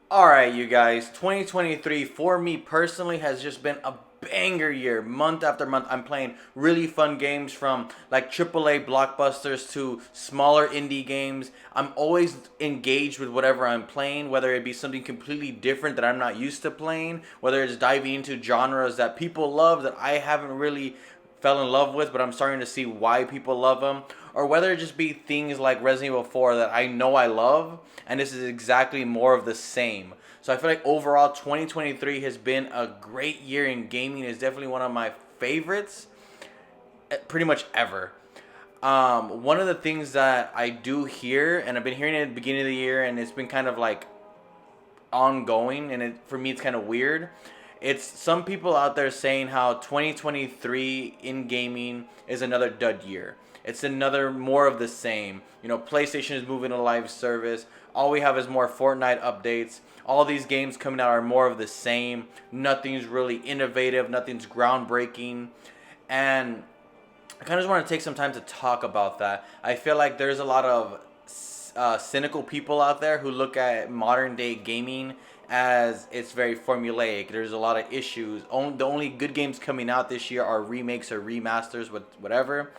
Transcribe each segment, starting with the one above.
All right, you guys. 2023 for me personally has just been a banger year. Month after month, I'm playing really fun games from like AAA blockbusters to smaller indie games. I'm always engaged with whatever I'm playing, whether it be something completely different that I'm not used to playing, whether it's diving into genres that people love that I haven't really fell in love with, but I'm starting to see why people love them, or whether it just be things like Resident Evil 4 that I know I love, and this is exactly more of the same. So I feel like overall 2023 has been a great year in gaming. It's definitely one of my favorites, pretty much ever. One of the things that I do hear, and I've been hearing it at the beginning of the year, and it's been kind of like ongoing, and for me it's kind of weird. It's some people out there saying how 2023 in gaming is another dud year. It's another more of the same. You know, PlayStation is moving to live service. All we have is more Fortnite updates. All these games coming out are more of the same. Nothing's really innovative. Nothing's groundbreaking. And I kind of just want to take some time to talk about that. I feel like there's a lot of cynical people out there who look at modern day gaming as it's very formulaic. There's a lot of issues. The only good games coming out this year are remakes or remasters, whatever.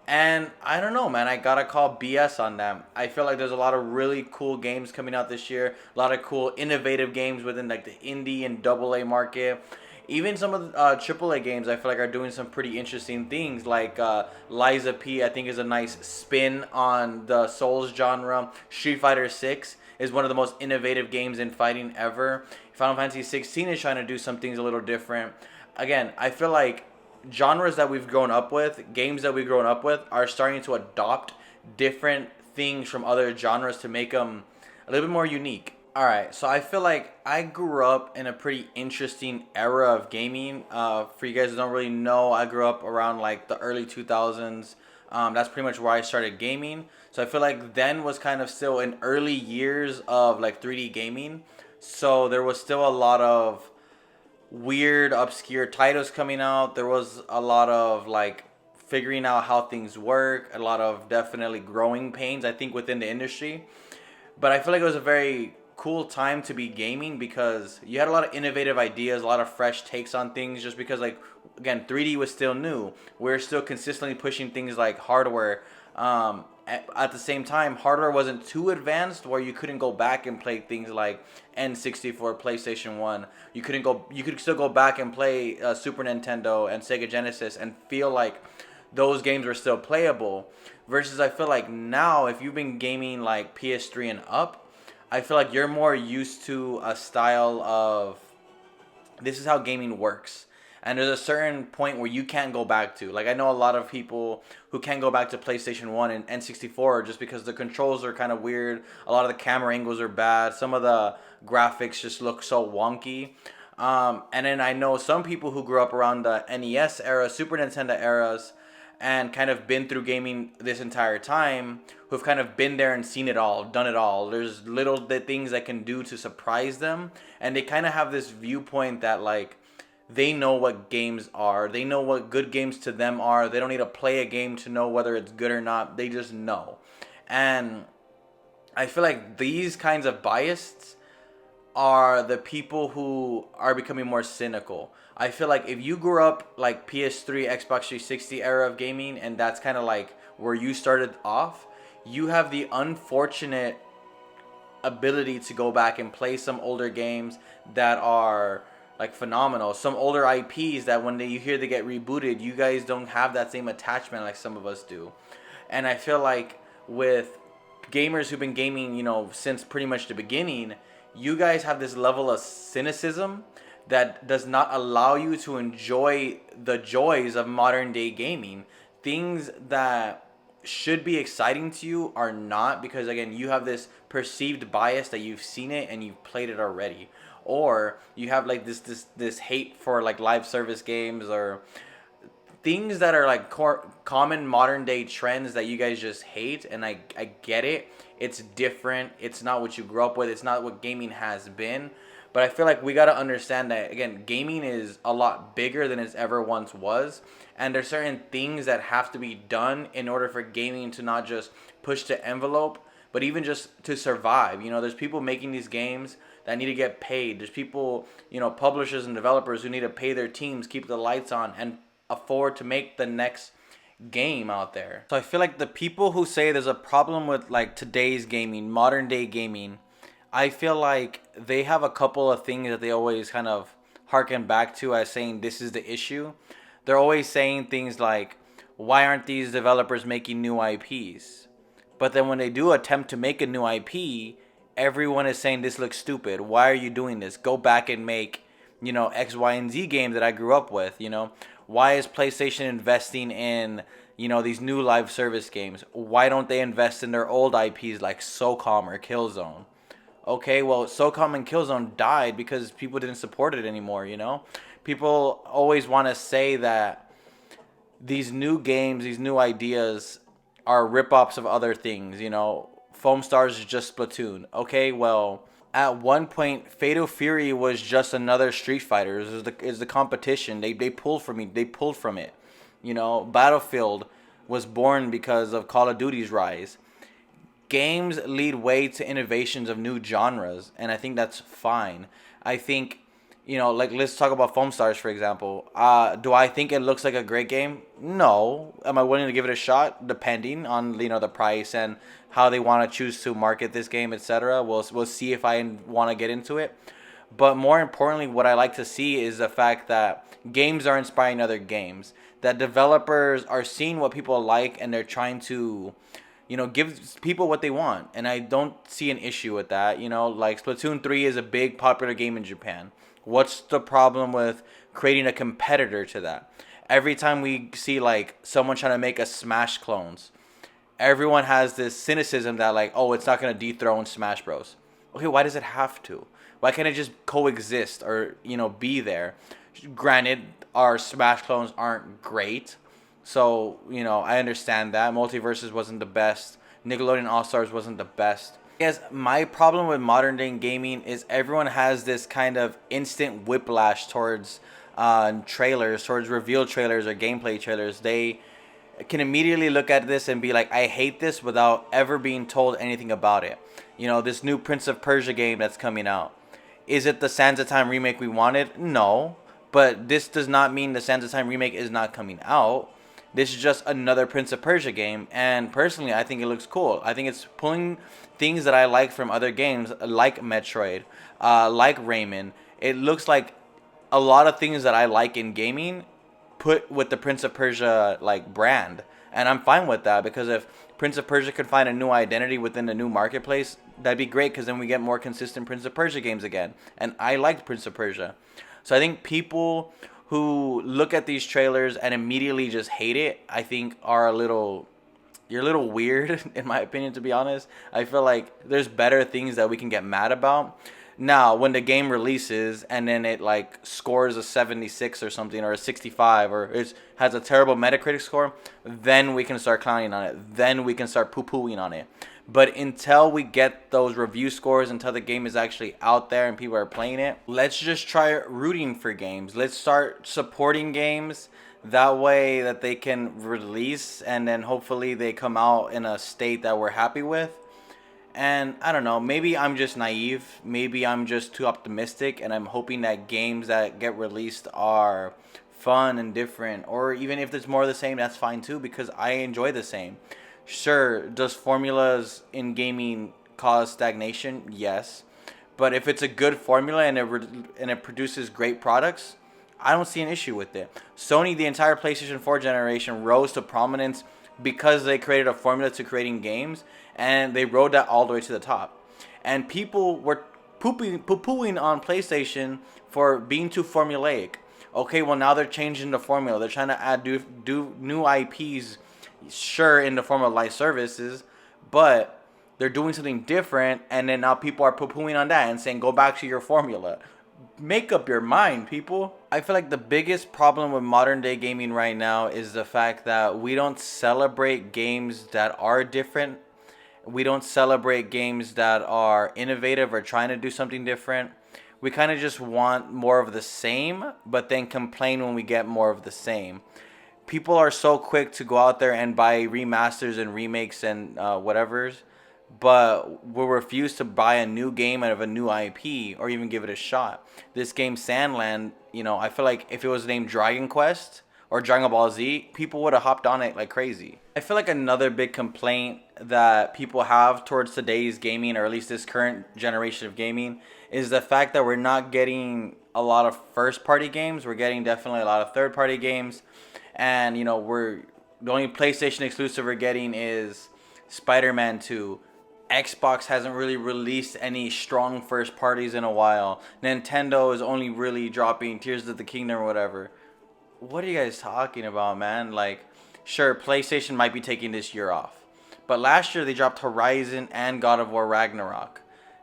And I don't know, man. I gotta call BS on them. I feel like there's a lot of really cool games coming out this year. A lot of cool, innovative games within like the indie and double A market. Even some of the AAA games, I feel like are doing some pretty interesting things. Like Liza P, I think is a nice spin on the Souls genre. Street Fighter 6 is one of the most innovative games in fighting ever. Final Fantasy 16 is trying to do some things a little different. Again, I feel like genres that we've grown up with, games that we've grown up with, are starting to adopt different things from other genres to make them a little bit more unique. All right, so I feel like I grew up in a pretty interesting era of gaming. For you guys who don't really know, I grew up around like the early 2000s. That's pretty much where I started gaming. So I feel like then was kind of still in early years of like 3D gaming. So there was still a lot of weird, obscure titles coming out. There was a lot of like figuring out how things work, a lot of definitely growing pains, I think, within the industry. But I feel like it was a very cool time to be gaming because you had a lot of innovative ideas, a lot of fresh takes on things. Just because, like, again, 3D was still new. We're still consistently pushing things like hardware. At the same time, hardware wasn't too advanced where you couldn't go back and play things like N64, PlayStation One. You couldn't go. You could still go back and play Super Nintendo and Sega Genesis and feel like those games were still playable. Versus, I feel like now, if you've been gaming like PS3 and up, I feel like you're more used to a style of this is how gaming works. And there's a certain point where you can't go back to. Like, I know a lot of people who can't go back to PlayStation 1 and N64 just because the controls are kind of weird. A lot of the camera angles are bad. Some of the graphics just look so wonky. And then I know some people who grew up around the NES era, Super Nintendo eras, and kind of been through gaming this entire time, who've kind of been there and seen it all, done it all. There's little things that can do to surprise them, and they kind of have this viewpoint that like they know what games are. They know what good games to them are. They don't need to play a game to know whether it's good or not. They just know. And I feel like these kinds of biases are the people who are becoming more cynical. I feel like if you grew up like PS3, Xbox 360 era of gaming, and that's kind of like where you started off, you have the unfortunate ability to go back and play some older games that are like phenomenal. Some older IPs that when you hear they get rebooted, you guys don't have that same attachment like some of us do. And I feel like with gamers who've been gaming, you know, since pretty much the beginning, you guys have this level of cynicism that does not allow you to enjoy the joys of modern day gaming. Things that should be exciting to you are not because again you have this perceived bias that you've seen it and you've played it already, or you have like this hate for like live service games or things that are like common modern day trends that you guys just hate. And I get it. It's different. It's not what you grew up with. It's not what gaming has been. But I feel like we got to understand that again, gaming is a lot bigger than it ever once was, and there's certain things that have to be done in order for gaming to not just push the envelope, but even just to survive. There's people making these games that need to get paid. There's people, publishers and developers who need to pay their teams, keep the lights on, and afford to make the next game out there. So I feel like the people who say there's a problem with like today's gaming, modern day gaming, I feel like they have a couple of things that they always kind of harken back to as saying this is the issue. They're always saying things like, why aren't these developers making new IPs? But then when they do attempt to make a new IP, everyone is saying this looks stupid. Why are you doing this? Go back and make, X, Y, and Z game that I grew up with, Why is PlayStation investing in, these new live service games? Why don't they invest in their old IPs like SOCOM or Killzone? Okay, well, SOCOM and Killzone died because people didn't support it anymore, People always want to say that these new games, these new ideas are rip-offs of other things, Foam Stars is just Splatoon. Okay, well, at one point, Fatal Fury was just another Street Fighter. Is the competition. They pulled from me. They pulled from it. Battlefield was born because of Call of Duty's rise. Games lead way to innovations of new genres, and I think that's fine. I think, like let's talk about Foam Stars, for example. Do I think it looks like a great game? No. Am I willing to give it a shot? Depending on, the price and how they want to choose to market this game, etc. We'll see if I want to get into it. But more importantly, what I like to see is the fact that games are inspiring other games. That developers are seeing what people like and they're trying to, give people what they want. And I don't see an issue with that. Like Splatoon 3 is a big popular game in Japan. What's the problem with creating a competitor to that? Every time we see like someone trying to make a Smash clones, everyone has this cynicism that like, oh, it's not going to dethrone Smash Bros. Okay, why does it have to? Why can't it just coexist or, be there? Granted, our Smash clones aren't great. So, I understand that. Multiverses wasn't the best. Nickelodeon All-Stars wasn't the best. Yes, my problem with modern day gaming is everyone has this kind of instant whiplash towards trailers, towards reveal trailers or gameplay trailers. They can immediately look at this and be like, I hate this without ever being told anything about it. This new Prince of Persia game that's coming out. Is it the Sands of Time remake we wanted? No. But this does not mean the Sands of Time remake is not coming out. This is just another Prince of Persia game. And personally, I think it looks cool. I think it's pulling things that I like from other games, like Metroid, like Rayman. It looks like a lot of things that I like in gaming put with the Prince of Persia like brand. And I'm fine with that, because if Prince of Persia could find a new identity within the new marketplace, that'd be great, because then we get more consistent Prince of Persia games again. And I liked Prince of Persia. So I think people who look at these trailers and immediately just hate it, I think you're a little weird, in my opinion, to be honest. I feel like there's better things that we can get mad about. Now, when the game releases and then it like scores a 76 or something, or a 65, or it has a terrible Metacritic score, then we can start clowning on it. Then we can start poo-pooing on it. But until we get those review scores, until the game is actually out there and people are playing it, let's just try rooting for games. Let's start supporting games. That way that they can release, and then hopefully they come out in a state that we're happy with. And I don't know, maybe I'm just naive. Maybe I'm just too optimistic, and I'm hoping that games that get released are fun and different. Or even if it's more of the same, that's fine too, because I enjoy the same. Sure, does formulas in gaming cause stagnation? Yes. But if it's a good formula and it produces great products, I don't see an issue with it. Sony, the entire PlayStation 4 generation, rose to prominence because they created a formula to creating games, and they rode that all the way to the top. And people were poo-pooing on PlayStation for being too formulaic. Okay, well now they're changing the formula. They're trying to add do new IPs, sure, in the form of live services, but they're doing something different, and then now people are poo-pooing on that and saying, go back to your formula. Make up your mind, people. I feel like the biggest problem with modern day gaming right now is the fact that we don't celebrate games that are different. We don't celebrate games that are innovative or trying to do something different. We kind of just want more of the same, but then complain when we get more of the same. People are so quick to go out there and buy remasters and remakes and whatevers, but will refuse to buy a new game out of a new IP or even give it a shot. This game, Sandland, I feel like if it was named Dragon Quest or Dragon Ball Z, people would have hopped on it like crazy. I feel like another big complaint that people have towards today's gaming, or at least this current generation of gaming, is the fact that we're not getting a lot of first party games. We're getting definitely a lot of third party games. And, we're the only PlayStation exclusive we're getting is Spider-Man 2. Xbox hasn't really released any strong first parties in a while. Nintendo is only really dropping Tears of the Kingdom or whatever. What are you guys talking about, man? Like, sure, PlayStation might be taking this year off. But last year they dropped Horizon and God of War Ragnarok.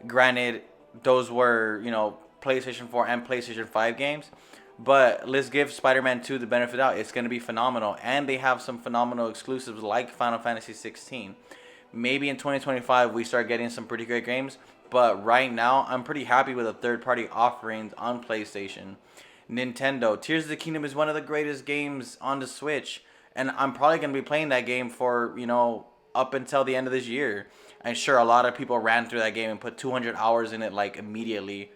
Granted, those were, PlayStation 4 and PlayStation 5 games. But let's give Spider-Man 2 the benefit of the doubt. It's going to be phenomenal. And they have some phenomenal exclusives like Final Fantasy 16. Maybe in 2025 we start getting some pretty great games. But right now, I'm pretty happy with the third-party offerings on PlayStation. Nintendo, Tears of the Kingdom is one of the greatest games on the Switch. And I'm probably going to be playing that game for, up until the end of this year. I'm sure a lot of people ran through that game and put 200 hours in it like immediately.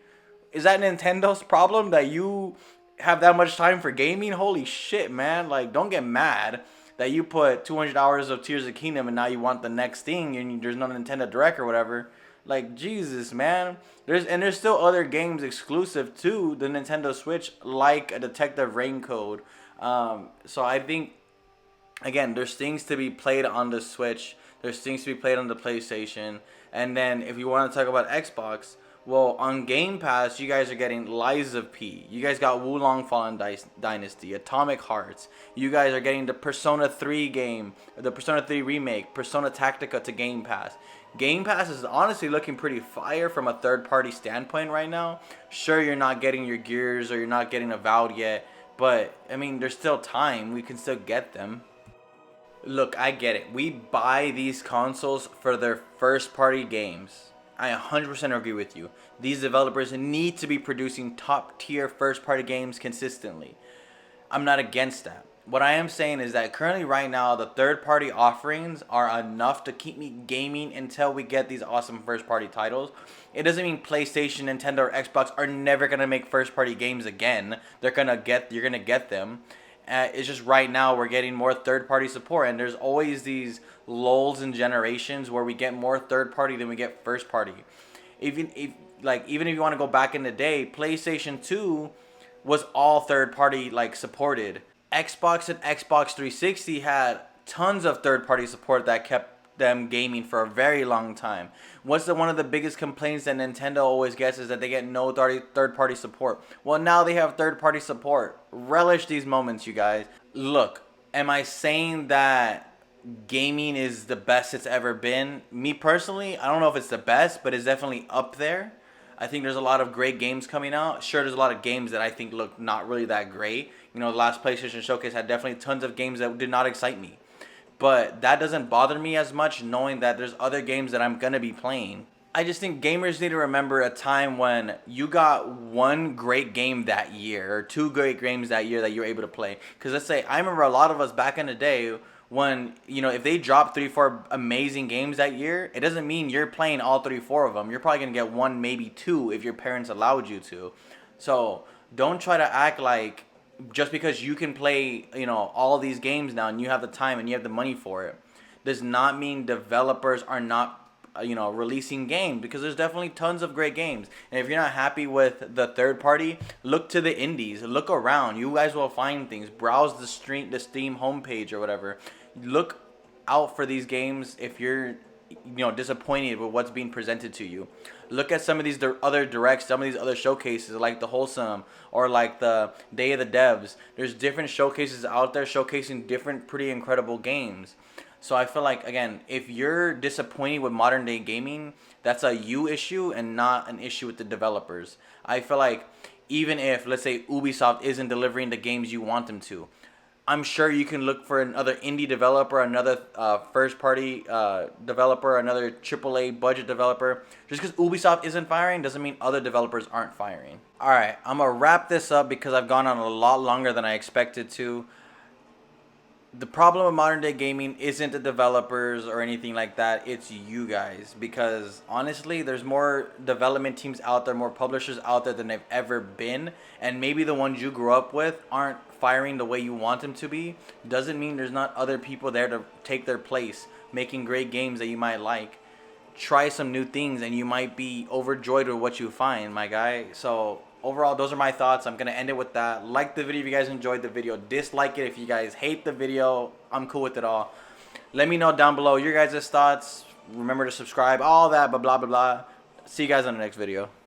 Is that Nintendo's problem that you have that much time for gaming? Holy shit, man. Like, don't get mad that you put 200 hours of Tears of the Kingdom and now you want the next thing and there's no Nintendo Direct or whatever. Like, Jesus, man. There's still other games exclusive to the Nintendo Switch, like a Detective Raincoat. So I think, again, there's things to be played on the Switch. There's things to be played on the PlayStation. And then if you want to talk about Xbox, well, on Game Pass, you guys are getting Lies of P. You guys got Wulong Fallen Dynasty, Atomic Hearts. You guys are getting the Persona 3 game, the Persona 3 remake, Persona Tactica to Game Pass. Game Pass is honestly looking pretty fire from a third-party standpoint right now. Sure, you're not getting your Gears or you're not getting Avowed yet, but, I mean, there's still time. We can still get them. Look, I get it. We buy these consoles for their first-party games. I 100% agree with you. These developers need to be producing top-tier first-party games consistently. I'm not against that. What I am saying is that currently right now the third-party offerings are enough to keep me gaming until we get these awesome first-party titles. It doesn't mean PlayStation, Nintendo, or Xbox are never gonna make first-party games again. You're gonna get them. It's just right now we're getting more third-party support, and there's always these lulls in generations where we get more third-party than we get first-party. Even if you want to go back in the day, PlayStation 2 was all third-party supported. Xbox and Xbox 360 had tons of third-party support that kept them gaming for a very long time. One of the biggest complaints that Nintendo always gets is that they get no third-party support. Well, now they have third-party support. Relish these moments, you guys. Look, am I saying that gaming is the best it's ever been? Me personally, I don't know if it's the best, but it's definitely up there. I think there's a lot of great games coming out. Sure, there's a lot of games that I think look not really that great. The last PlayStation Showcase had definitely tons of games that did not excite me. But that doesn't bother me as much knowing that there's other games that I'm going to be playing. I just think gamers need to remember a time when you got one great game that year or two great games that year that you were able to play. Because let's say, I remember a lot of us back in the day when, if they dropped 3-4 amazing games that year, it doesn't mean you're playing all 3-4 of them. You're probably going to get one, maybe two if your parents allowed you to. So don't try to act like just because you can play, all these games now and you have the time and you have the money for it, does not mean developers are not, releasing games, because there's definitely tons of great games. And if you're not happy with the third party, look to the indies. Look around. You guys will find things. Browse the Steam homepage or whatever. Look out for these games if you're disappointed with what's being presented to you. Look at some of these other directs, some of these other showcases like the Wholesome or like the Day of the Devs. There's different showcases out there showcasing different pretty incredible games. So I feel like, again, if you're disappointed with modern day gaming, that's a you issue and not an issue with the developers. I feel like even if, let's say, Ubisoft isn't delivering the games you want them to, I'm sure you can look for another indie developer, another first-party developer, another AAA budget developer. Just because Ubisoft isn't firing doesn't mean other developers aren't firing. All right, I'm going to wrap this up because I've gone on a lot longer than I expected to. The problem with modern day gaming isn't the developers or anything like that. It's you guys. Because honestly, there's more development teams out there, more publishers out there than they've ever been. And maybe the ones you grew up with aren't firing the way you want them to be. Doesn't mean there's not other people there to take their place, making great games that you might like. Try some new things and you might be overjoyed with what you find, my guy. So overall, those are my thoughts. I'm gonna end it with that. Like the video if you guys enjoyed the video. Dislike it if you guys hate the video. I'm cool with it all. Let me know down below your guys' thoughts. Remember to subscribe, all that, blah blah blah blah. See you guys on the next video.